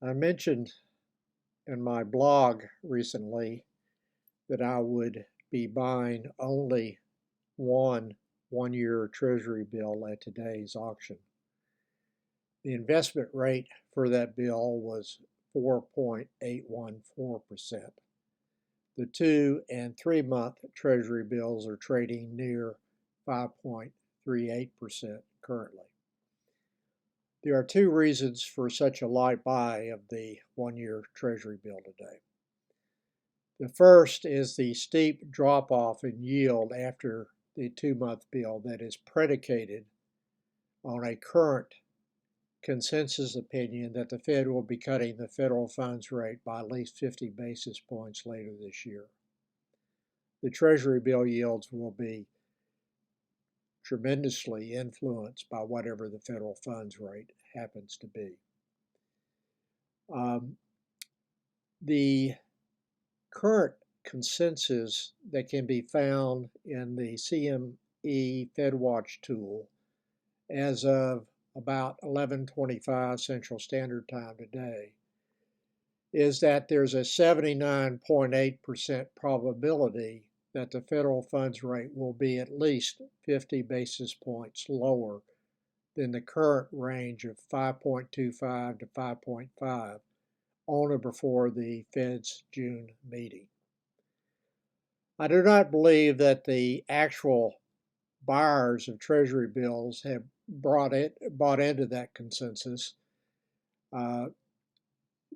I mentioned in my blog recently that I would be buying only one-year Treasury bill at today's auction. The investment rate for that bill was 4.814%. The 2 and 3-month Treasury bills are trading near 5.38% currently. There are two reasons for such a light buy of the one-year Treasury bill today. The first is the steep drop-off in yield after the 2-month bill that is predicated on a current consensus opinion that the Fed will be cutting the federal funds rate by at least 50 basis points later this year. The Treasury bill yields will be tremendously influenced by whatever the federal funds rate happens to be. The current consensus that can be found in the CME FedWatch tool as of about 11:25 Central Standard Time today is that there's a 79.8% probability that the federal funds rate will be at least 50 basis points lower than the current range of 5.25 to 5.5 on or before the Fed's June meeting. I do not believe that the actual buyers of Treasury bills have bought into that consensus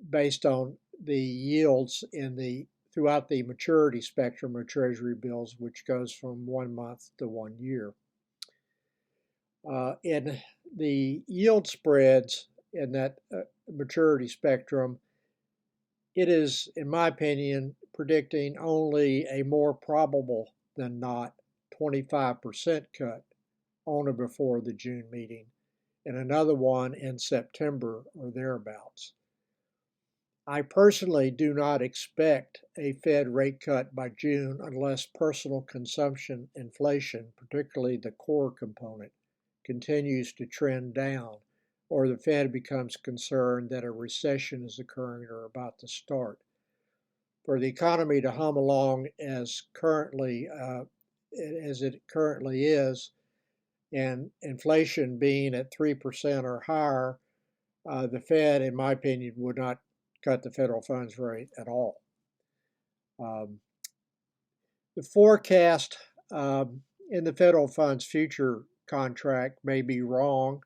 based on the yields throughout the maturity spectrum of Treasury bills, which goes from 1 month to 1 year. In the yield spreads in that maturity spectrum, it is, in my opinion, predicting only a more probable than not 25% cut on or before the June meeting, and another one in September or thereabouts. I personally do not expect a Fed rate cut by June unless personal consumption inflation, particularly the core component, continues to trend down, or the Fed becomes concerned that a recession is occurring or about to start. For the economy to hum along as it currently is, and inflation being at 3% or higher, the Fed, in my opinion, would not cut the federal funds rate at all. The forecast in the federal funds future contract may be wrong,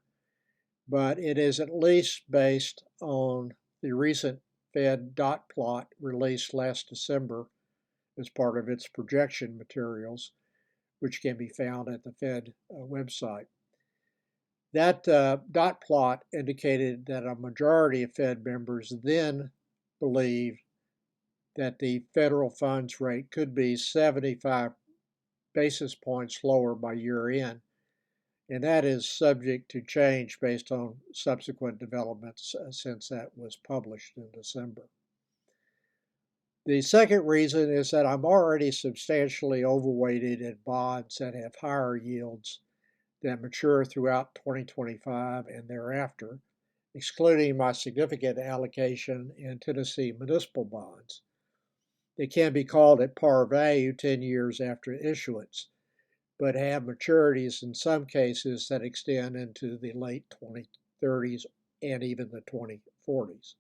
but it is at least based on the recent Fed dot plot released last December as part of its projection materials, which can be found at the Fed website. That dot plot indicated that a majority of Fed members then believed that the federal funds rate could be 75 basis points lower by year end, and that is subject to change based on subsequent developments since that was published in December. The second reason is that I'm already substantially overweighted in bonds that have higher yields that mature throughout 2025 and thereafter, excluding my significant allocation in Tennessee municipal bonds. They can be called at par value 10 years after issuance, but have maturities in some cases that extend into the late 2030s and even the 2040s.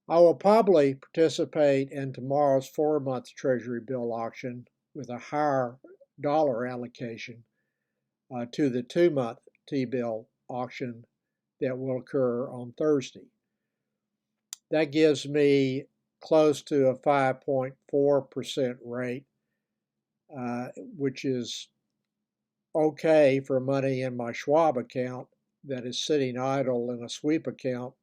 I will probably participate in tomorrow's 4-month Treasury bill auction with a higher dollar allocation to the 2-month T-bill auction that will occur on Thursday. That gives me close to a 5.4% rate, which is okay for money in my Schwab account that is sitting idle in a sweep account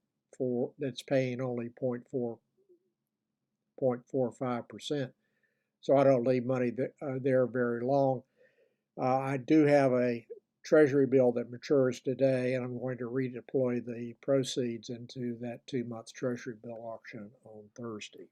that's paying only 0.45%. So I don't leave money there very long. I do have a Treasury bill that matures today, and I'm going to redeploy the proceeds into that 2-month Treasury bill auction on Thursday.